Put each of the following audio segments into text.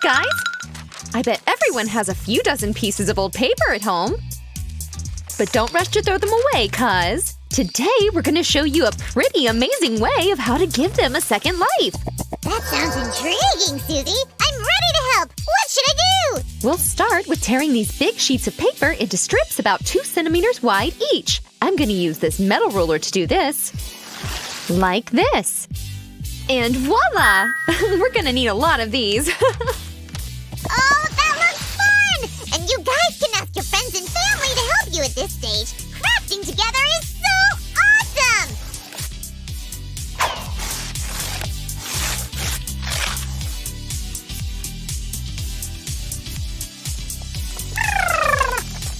guys! I bet everyone has a few dozen pieces of old paper at home. But don't rush to throw them away, cuz today we're gonna show you a pretty amazing way of how to give them a second life. That sounds intriguing, Susie. I'm ready to help. What should I do? We'll start with tearing these big sheets of paper into strips about 2 centimeters wide each. I'm gonna use this metal ruler to do this. Like this. And voila! We're gonna need a lot of these. Oh, that looks fun! And you guys can ask your friends and family to help you at this stage. Crafting together is so awesome!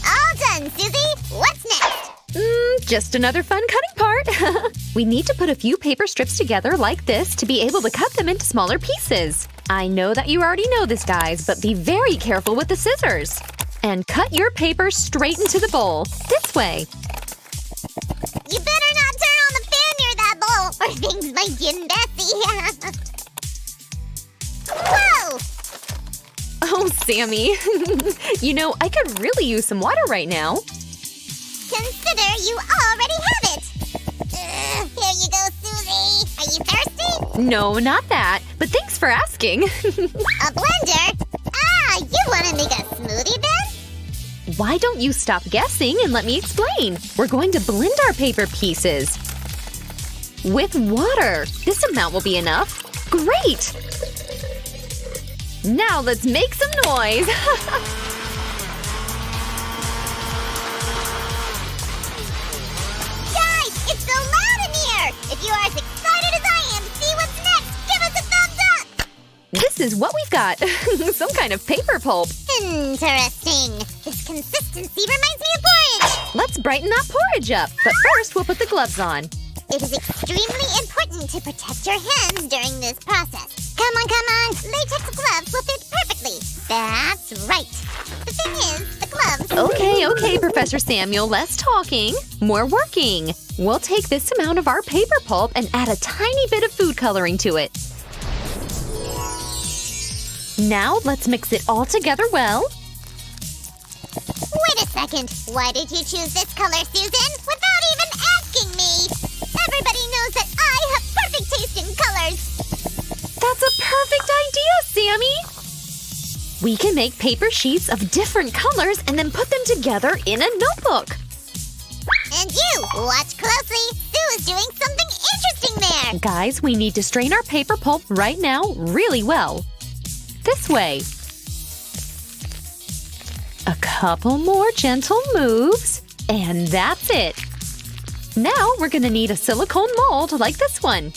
All done, Susie. What's next? Just another fun cutting part. We need to put a few paper strips together like this to be able to cut them into smaller pieces. I know that you already know this, guys, but be very careful with the scissors. And cut your paper straight into the bowl, this way. You better not turn on the fan near that bowl, or things might get messy. Whoa! Oh, Sammy. You know, I could really use some water right now. Consider you already have it! Here you go, Susie! Are you thirsty? No, not that. But thanks for asking. A blender? Ah, you want to make a smoothie then? Why don't you stop guessing and let me explain? We're going to blend our paper pieces. With water. This amount will be enough. Great! Now let's make some noise. It's so loud in here! If you are as excited as I am to see what's next, give us a thumbs up! This is what we've got. Some kind of paper pulp. Interesting. This consistency reminds me of porridge. Let's brighten that porridge up. But first, we'll put the gloves on. It is extremely important to protect your hands during this process. Come on. Latex gloves will fit perfectly. That's right. The thing is, the gloves… Okay, Professor Samuel, less talking, more working. We'll take this amount of our paper pulp and add a tiny bit of food coloring to it. Now, let's mix it all together well. Wait a second. Why did you choose this color, Susan, without even asking me? Everybody knows that I have perfect taste in colors. That's a perfect idea, Sammy! We can make paper sheets of different colors and then put them together in a notebook. And you, watch closely. Sue is doing something interesting there. Guys, we need to strain our paper pulp right now really well. This way. A couple more gentle moves, and that's it. Now we're gonna need a silicone mold like this one.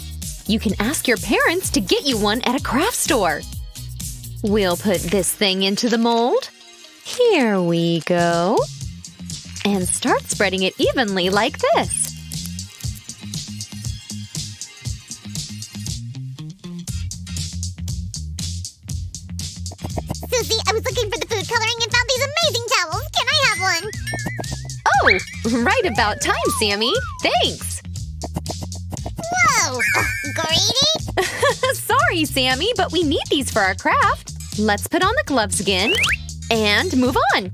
You can ask your parents to get you one at a craft store. We'll put this thing into the mold. Here we go. And start spreading it evenly like this. Susie, I was looking for the food coloring and found these amazing towels. Can I have one? Oh, right about time, Sammy. Thanks. Whoa! Greedy? Sorry, Sammy, but we need these for our craft. Let's put on the gloves again and move on.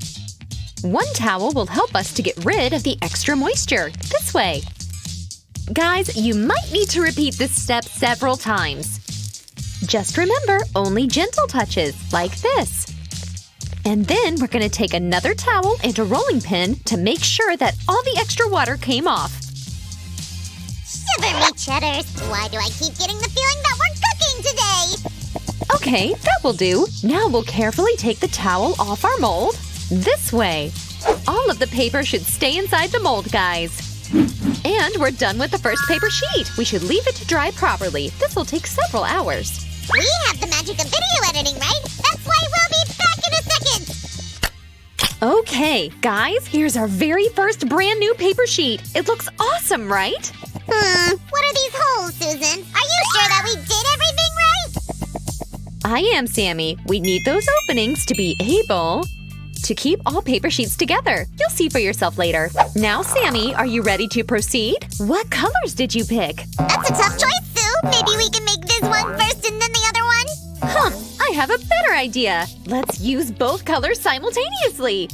One towel will help us to get rid of the extra moisture. This way. Guys, you might need to repeat this step several times. Just remember, only gentle touches, like this. And then we're going to take another towel and a rolling pin to make sure that all the extra water came off. Shiver me cheddars. Why do I keep getting the feeling that we're cooking today? Okay, that will do. Now we'll carefully take the towel off our mold. This way. All of the paper should stay inside the mold, guys. And we're done with the first paper sheet. We should leave it to dry properly. This will take several hours. We have the magic of video editing, right? That's why we'll be back in a second! Okay, guys, here's our very first brand new paper sheet. It looks awesome, right? What are these holes, Susan? Are you sure that we did everything right? I am, Sammy. We need those openings to be able to keep all paper sheets together. You'll see for yourself later. Now, Sammy, are you ready to proceed? What colors did you pick? That's a tough choice, Sue. Maybe we can make this one first and then the other one? Huh, I have a better idea. Let's use both colors simultaneously.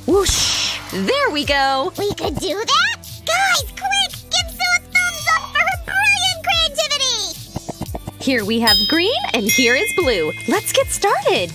Whoosh! There we go. We could do that? Guys, quick! Give Sue a thumbs up for her brilliant creativity! Here we have green and here is blue. Let's get started.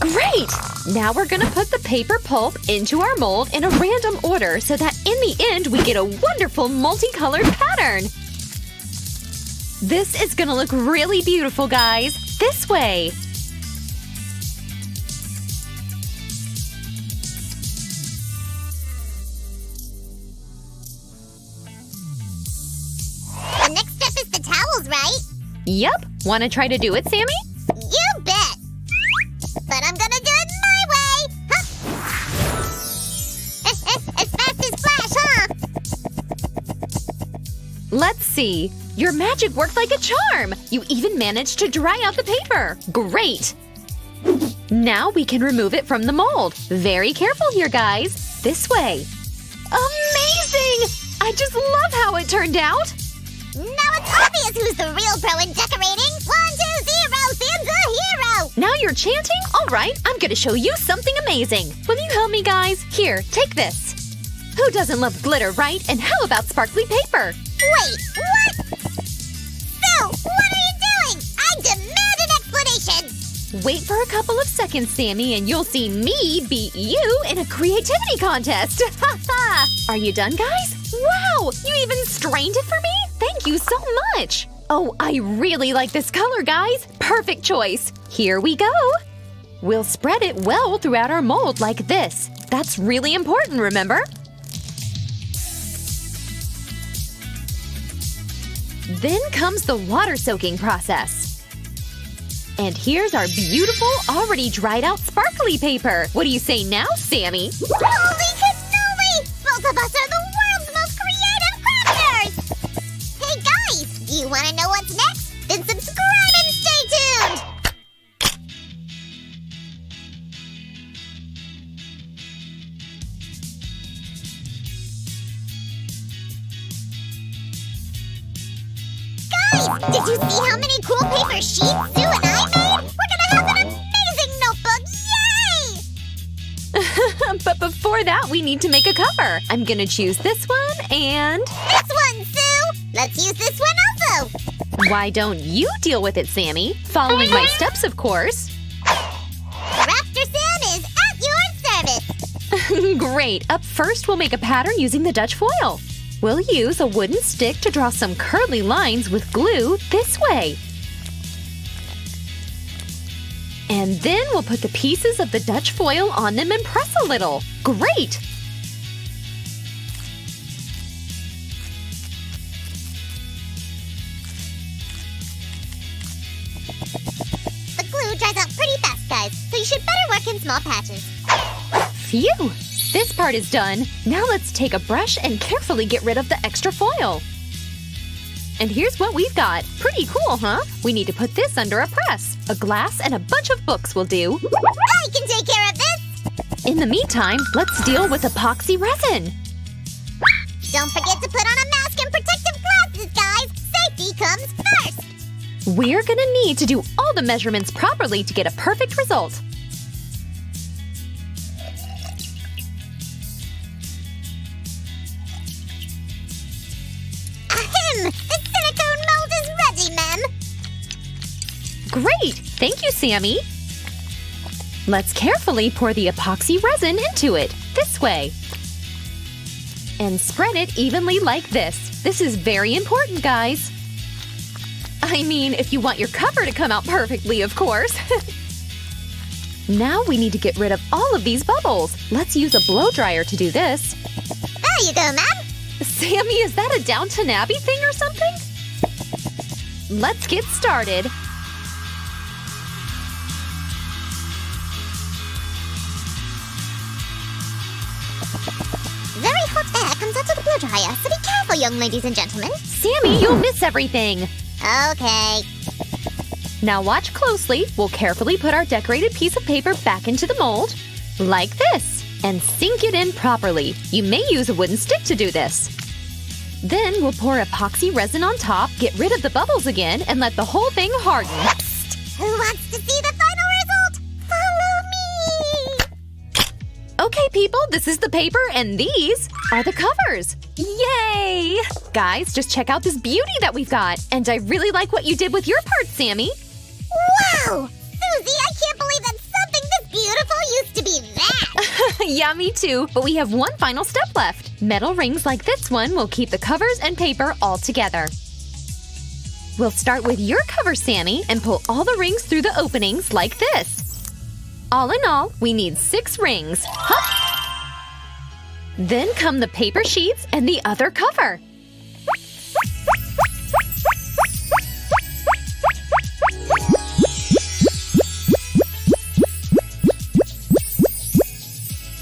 Great! Now we're gonna put the paper pulp into our mold in a random order so that in the end we get a wonderful multicolored pattern. This is gonna look really beautiful, guys. This way. The next step is the towels, right? Yep. Wanna try to do it, Sammy? You bet! But I'm gonna do it my way! Huh? As fast as Flash, huh? Let's see. Your magic worked like a charm. You even managed to dry out the paper. Great! Now we can remove it from the mold. Very careful here, guys. This way. Amazing! I just love how it turned out. Now it's obvious who's the real pro in decorating. 1, 2, 0, Sam's a hero! Now you're chanting? All right, I'm gonna show you something amazing. Will you help me, guys? Here, take this. Who doesn't love glitter, right? And how about sparkly paper? Wait, what? Sue, what are you doing? I demand an explanation! Wait for a couple of seconds, Sammy, and you'll see me beat you in a creativity contest. Ha ha! Are you done, guys? Wow! You even strained it for me? Thank you so much! Oh, I really like this color, guys! Perfect choice! Here we go! We'll spread it well throughout our mold like this. That's really important, remember? Then comes the water soaking process. And here's our beautiful, already dried out sparkly paper. What do you say now, Sammy? Holy cannoli! Both of us are the world's most creative crafters! Hey guys, do you want to know what's next? Then subscribe and stay tuned! Guys, did you see how many cool paper sheets Sue and I made? We're gonna have an amazing notebook! Yay! But before that, we need to make a cover. I'm gonna choose this one and… This one, Sue! Let's use this one also! Why don't you deal with it, Sammy? Following my steps, of course. Raptor Sam is at your service! Great. Up first, we'll make a pattern using the Dutch foil. We'll use a wooden stick to draw some curly lines with glue this way. And then we'll put the pieces of the Dutch foil on them and press a little. Great! The glue dries out pretty fast, guys, so you should better work in small patches. Phew! This part is done. Now let's take a brush and carefully get rid of the extra foil. And here's what we've got. Pretty cool, huh? We need to put this under a press. A glass and a bunch of books will do. I can take care of this! In the meantime, let's deal with epoxy resin. Don't forget to put on a mask and protective glasses, guys! Safety comes first! We're gonna need to do all the measurements properly to get a perfect result. The silicone mold is ready, ma'am! Great! Thank you, Sammy. Let's carefully pour the epoxy resin into it, this way. And spread it evenly like this. This is very important, guys. I mean, if you want your cover to come out perfectly, of course. Now we need to get rid of all of these bubbles. Let's use a blow dryer to do this. There you go, ma'am! Sammy, is that a Downton Abbey thing or something? Let's get started. Very hot air comes out of the blow dryer, so be careful, young ladies and gentlemen. Sammy, you'll miss everything. Okay. Now watch closely. We'll carefully put our decorated piece of paper back into the mold, like this, and sink it in properly. You may use a wooden stick to do this. Then we'll pour epoxy resin on top, get rid of the bubbles again, and let the whole thing harden. Who wants to see the final result? Follow me! Okay, people, this is the paper, and these are the covers. Yay! Guys, just check out this beauty that we've got. And I really like what you did with your part, Sammy. Wow! Susie, I can't believe that something this beautiful used to be that! Yeah, me too. But we have one final step left. Metal rings like this one will keep the covers and paper all together. We'll start with your cover, Sammy, and pull all the rings through the openings like this. All in all, we need 6 rings. Hup! Then come the paper sheets and the other cover.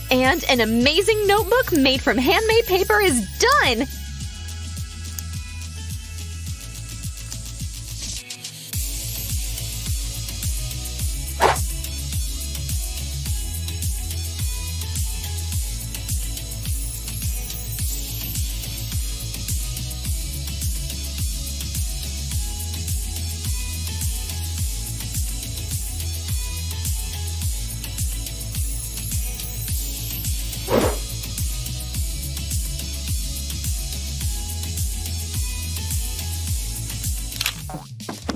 And an amazing notebook made from handmade paper is done!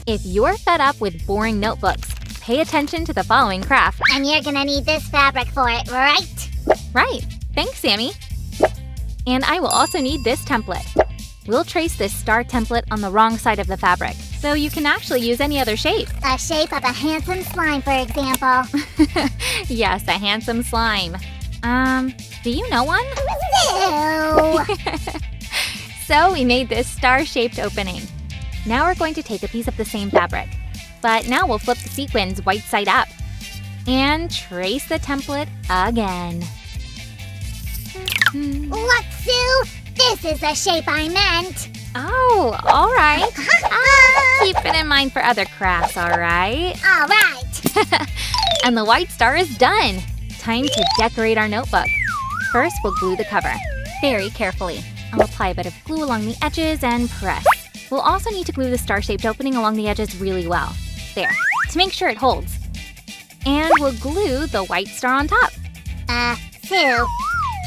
If you're fed up with boring notebooks, pay attention to the following craft. And you're gonna need this fabric for it, right? Right. Thanks, Sammy. And I will also need this template. We'll trace this star template on the wrong side of the fabric, so you can actually use any other shape. A shape of a handsome slime, for example. Yes, a handsome slime. Do you know one? Ew! So we made this star-shaped opening. Now we're going to take a piece of the same fabric, but now we'll flip the sequins white side up and trace the template again. Look, Sue! This is the shape I meant! Oh, all right. I'll keep it in mind for other crafts, all right? All right! And the white star is done. Time to decorate our notebook. First, we'll glue the cover very carefully. I'll apply a bit of glue along the edges and press. We'll also need to glue the star-shaped opening along the edges really well. There, to make sure it holds. And we'll glue the white star on top. Sue,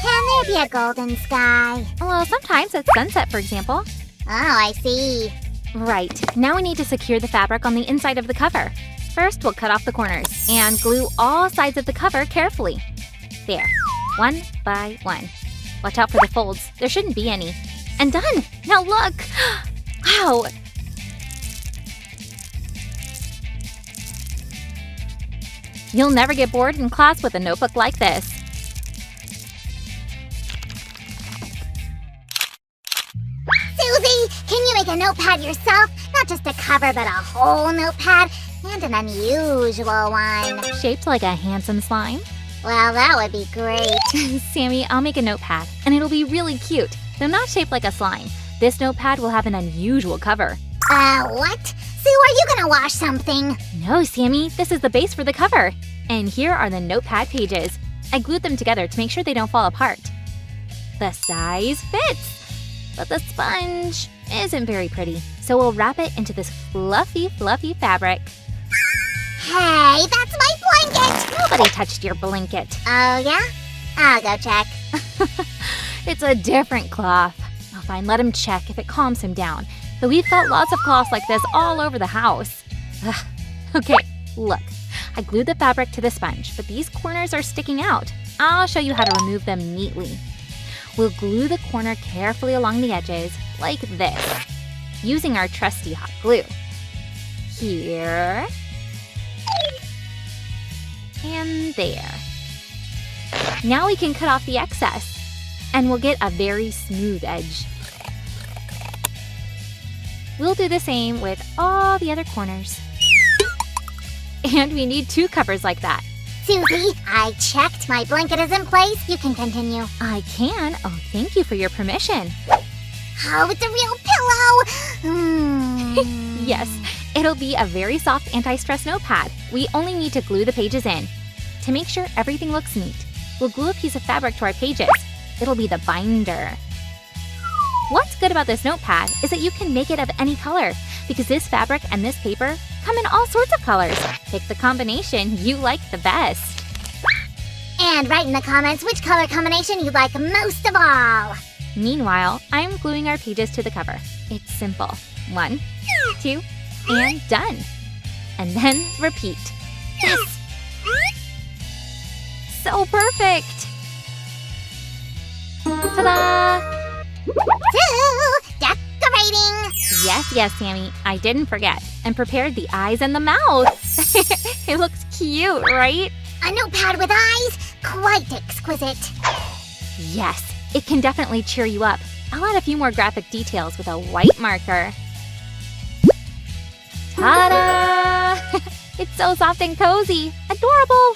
can there be a golden sky? Well, sometimes at sunset, for example. Oh, I see. Right, now we need to secure the fabric on the inside of the cover. First, we'll cut off the corners and glue all sides of the cover carefully. There, one by one. Watch out for the folds. There shouldn't be any. And done! Now look! Wow! You'll never get bored in class with a notebook like this. Susie, can you make a notepad yourself? Not just a cover, but a whole notepad, and an unusual one. Shaped like a handsome slime? Well, that would be great. Sammy, I'll make a notepad, and it'll be really cute, though not shaped like a slime. This notepad will have an unusual cover. What? Sue, are you gonna wash something? No, Sammy, this is the base for the cover. And here are the notepad pages. I glued them together to make sure they don't fall apart. The size fits, but the sponge isn't very pretty. So we'll wrap it into this fluffy, fluffy fabric. Hey, that's my blanket! Nobody touched your blanket. Oh, yeah? I'll go check. It's a different cloth. Oh, fine, let him check if it calms him down. But we've got lots of cloths like this all over the house. Ugh. Okay, look. I glued the fabric to the sponge, but these corners are sticking out. I'll show you how to remove them neatly. We'll glue the corner carefully along the edges, like this, using our trusty hot glue. Here. And there. Now we can cut off the excess, and we'll get a very smooth edge. We'll do the same with all the other corners. And we need 2 covers like that. Susie, I checked. My blanket is in place. You can continue. I can? Oh, thank you for your permission. Oh, it's a real pillow! Yes, It'll be a very soft anti-stress notepad. We only need to glue the pages in. To make sure everything looks neat, we'll glue a piece of fabric to our pages. It'll be the binder. What's good about this notepad is that you can make it of any color, because this fabric and this paper come in all sorts of colors. Pick the combination you like the best. And write in the comments which color combination you like most of all. Meanwhile, I'm gluing our pages to the cover. It's simple. 1, 2, and done. And then repeat. Yes! So perfect! Ta-da! So, decorating! Yes, Sammy, I didn't forget. And prepared the eyes and the mouth. It looks cute, right? A notepad with eyes? Quite exquisite. Yes, it can definitely cheer you up. I'll add a few more graphic details with a white marker. Ta-da! It's so soft and cozy. Adorable!